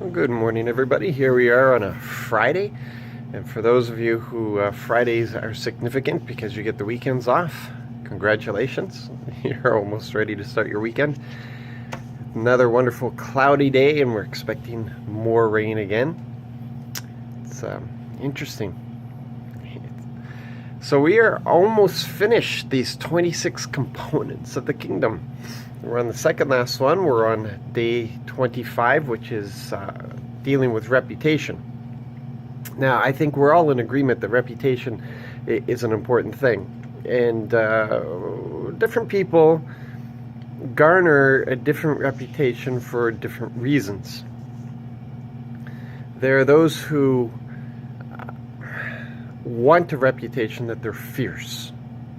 Well, good morning, everybody. Here we are on a Friday. And for those of you who Fridays are significant because you get the weekends off, congratulations. You're almost ready to start your weekend. Another wonderful cloudy day, and we're expecting more rain again. It's interesting. So we are almost finished these 26 components of the kingdom. We're on the second last one. We're on day 25, which is dealing with reputation. Now, I think we're all in agreement that reputation is an important thing. And different people garner a different reputation for different reasons. There are those who want a reputation that they're fierce.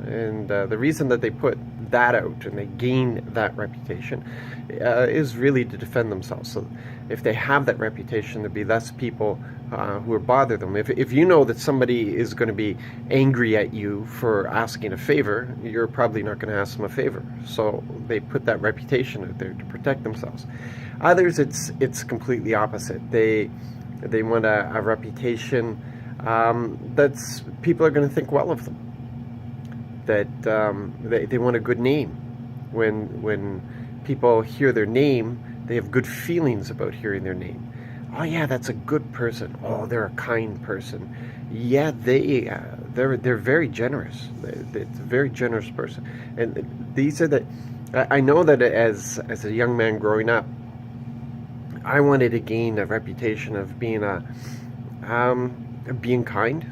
And the reason that they put that out and they gain that reputation is really to defend themselves. So if they have that reputation, there'll be less people who will bother them. If you know that somebody is going to be angry at you for asking a favor, you're probably not going to ask them a favor. So they put that reputation out there to protect themselves. Others, it's completely opposite. They want a reputation that's people are going to think well of them. That they want a good name. When people hear their name, they have good feelings about hearing their name. Oh yeah, that's a good person. Oh, they're a kind person. Yeah, they're very generous. It's a very generous person. And these are the. I know that as a young man growing up, I wanted to gain a reputation of being being kind.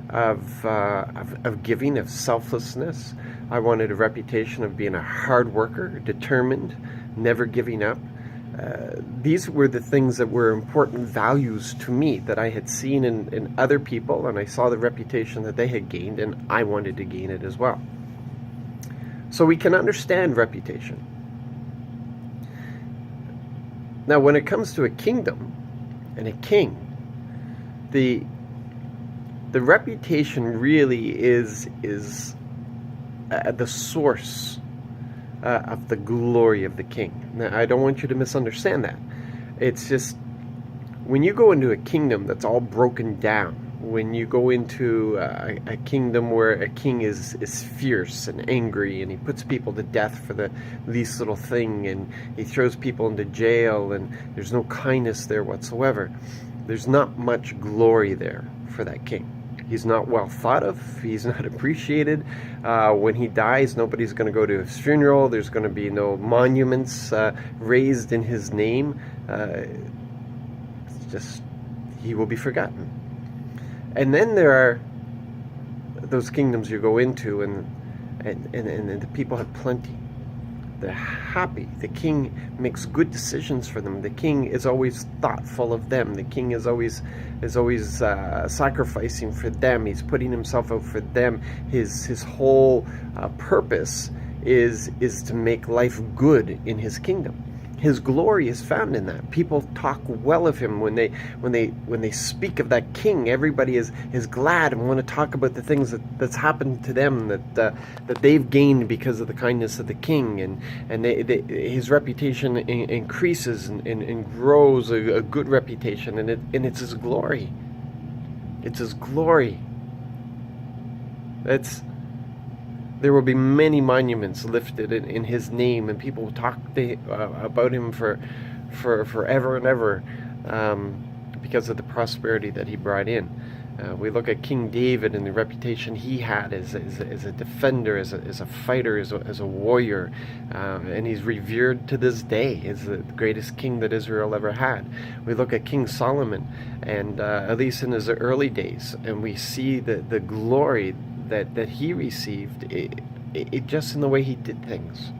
Of giving, of selflessness. I wanted a reputation of being a hard worker, determined, never giving up. These were the things that were important values to me that I had seen in other people, and I saw the reputation that they had gained, and I wanted to gain it as well. So we can understand reputation. Now, when it comes to a kingdom and a king, the reputation really is the source of the glory of the king. Now, I don't want you to misunderstand that. It's just when you go into a kingdom that's all broken down, when you go into a kingdom where a king is fierce and angry and he puts people to death for the least little thing, and he throws people into jail, and there's no kindness there whatsoever, there's not much glory there for that king. He's not well thought of. He's not appreciated. When he dies, nobody's going to go to his funeral. There's going to be no monuments raised in his name. It's just, he will be forgotten. And then there are those kingdoms you go into, and the people have plenty. They're happy. The king makes good decisions for them. The king is always thoughtful of them. The king is always sacrificing for them. He's putting himself out for them. His whole purpose is to make life good in his kingdom. His glory is found in that. People talk well of him when they speak of that king. Everybody is glad and want to talk about the things that's happened to them, that they've gained because of the kindness of the king, and his reputation increases and grows a good reputation, and it's his glory. It's his glory. There will be many monuments lifted in his name, and people will talk about him for forever and ever because of the prosperity that he brought in. We look at King David and the reputation he had as a defender, as a fighter, as a warrior, and he's revered to this day as the greatest king that Israel ever had. We look at King Solomon, and at least in his early days, and we see the glory that he received, it just in the way he did things.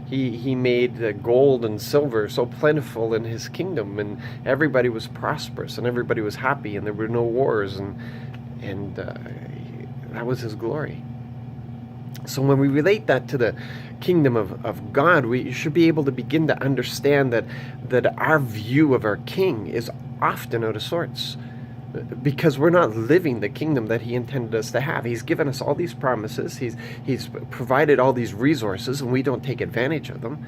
He made gold and silver so plentiful in his kingdom, and everybody was prosperous, and everybody was happy, and there were no wars, and that was his glory. So when we relate that to the kingdom of God, we should be able to begin to understand that our view of our king is often out of sorts. because we're not living the kingdom that he intended us to have. He's given us all these promises. He's provided all these resources, and we don't take advantage of them.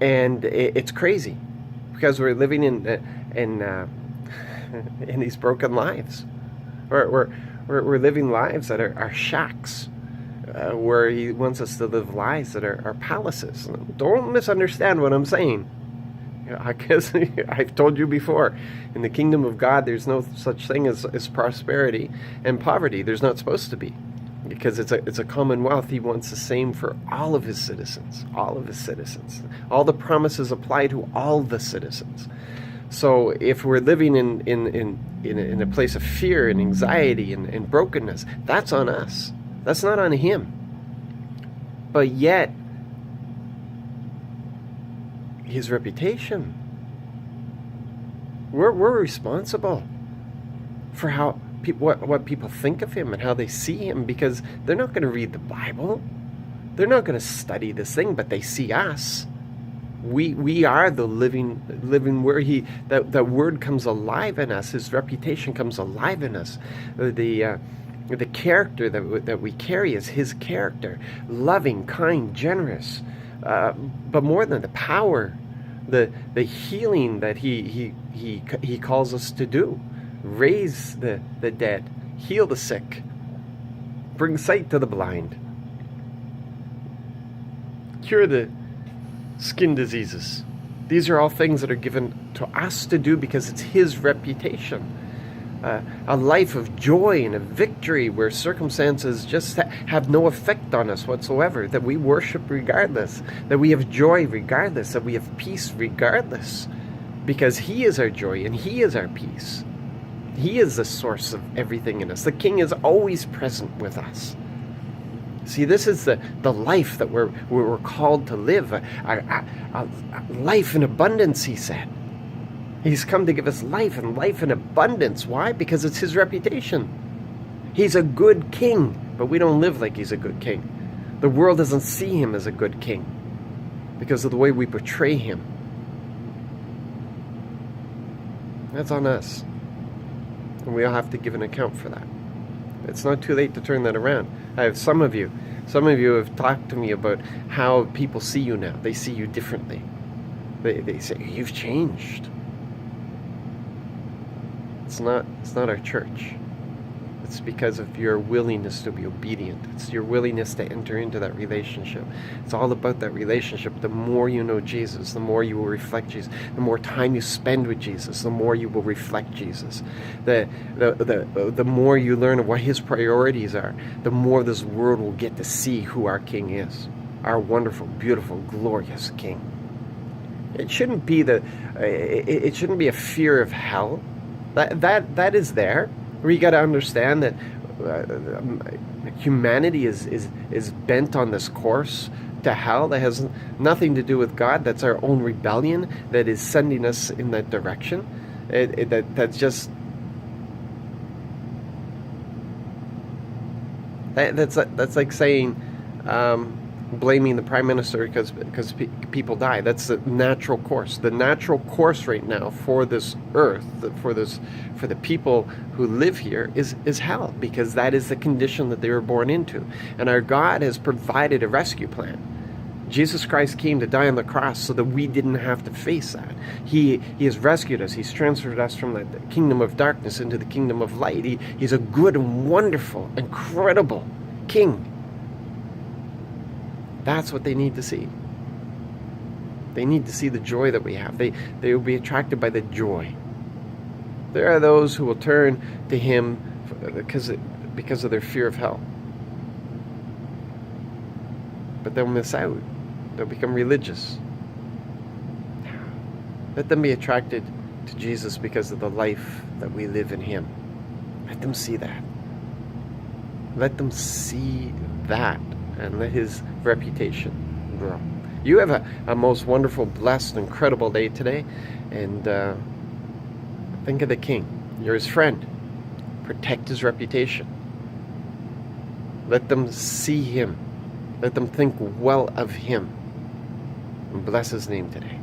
And it's crazy. because we're living in in these broken lives. We're living lives that are shacks, where he wants us to live lives that are palaces. Don't misunderstand what I'm saying. Because I've told you before, in the kingdom of God, there's no such thing as prosperity and poverty. There's not supposed to be, because it's a commonwealth. He wants the same for all of his citizens. All of his citizens. All the promises apply to all the citizens. So if we're living in a place of fear and anxiety and brokenness, that's on us. That's not on him. But yet, his reputation, we're responsible for how what people think of him and how they see him, because they're not going to read the Bible. They're not going to study this thing, but they see us. We are the living where that word comes alive in us. His reputation comes alive in us. The character that we carry is his character: loving, kind, generous. But more than the power, the healing that he calls us to do: raise the dead, heal the sick, bring sight to the blind, cure the skin diseases. These are all things that are given to us to do because it's his reputation. A life of joy and of victory, where circumstances just have no effect on us whatsoever, that we worship regardless, that we have joy regardless, that we have peace regardless, because he is our joy and he is our peace. He is the source of everything in us. The King is always present with us. See, this is the life that we're called to live, a life in abundance, he said. He's come to give us life, and life in abundance. Why? Because it's his reputation. He's a good king, but we don't live like he's a good king. The world doesn't see him as a good king because of the way we portray him. That's on us. And we all have to give an account for that. It's not too late to turn that around. I have some of you have talked to me about how people see you now. They see you differently. They say, you've changed. It's not our church. It's because of your willingness to be obedient. It's your willingness to enter into that relationship. It's all about that relationship. The more you know Jesus, the more you will reflect Jesus. The more time you spend with Jesus, the more you will reflect Jesus. The more you learn of what his priorities are, the more this world will get to see who our King is. Our wonderful, beautiful, glorious King. It shouldn't be it shouldn't be a fear of hell. That is there. We got to understand that humanity is bent on this course to hell that has nothing to do with God. That's our own rebellion that is sending us in that direction. That's just that's like saying blaming the prime minister because people die. That's the natural course. The natural course right now for this earth, for the people who live here, is hell, because that is the condition that they were born into. And our God has provided a rescue plan. Jesus Christ came to die on the cross so that we didn't have to face that. He has rescued us. He's transferred us from the kingdom of darkness into the kingdom of light. He's a good and wonderful, incredible King. That's what they need to see. They need to see the joy that we have. They will be attracted by the joy. There are those who will turn to him because of their fear of hell. But they'll miss out. They'll become religious. Let them be attracted to Jesus because of the life that we live in him. Let them see that. Let them see that, and let his reputation grow. You have a most wonderful, blessed, incredible day today, and think of the King. You're his friend. Protect his reputation. Let them see him. Let them think well of him. And bless his name today.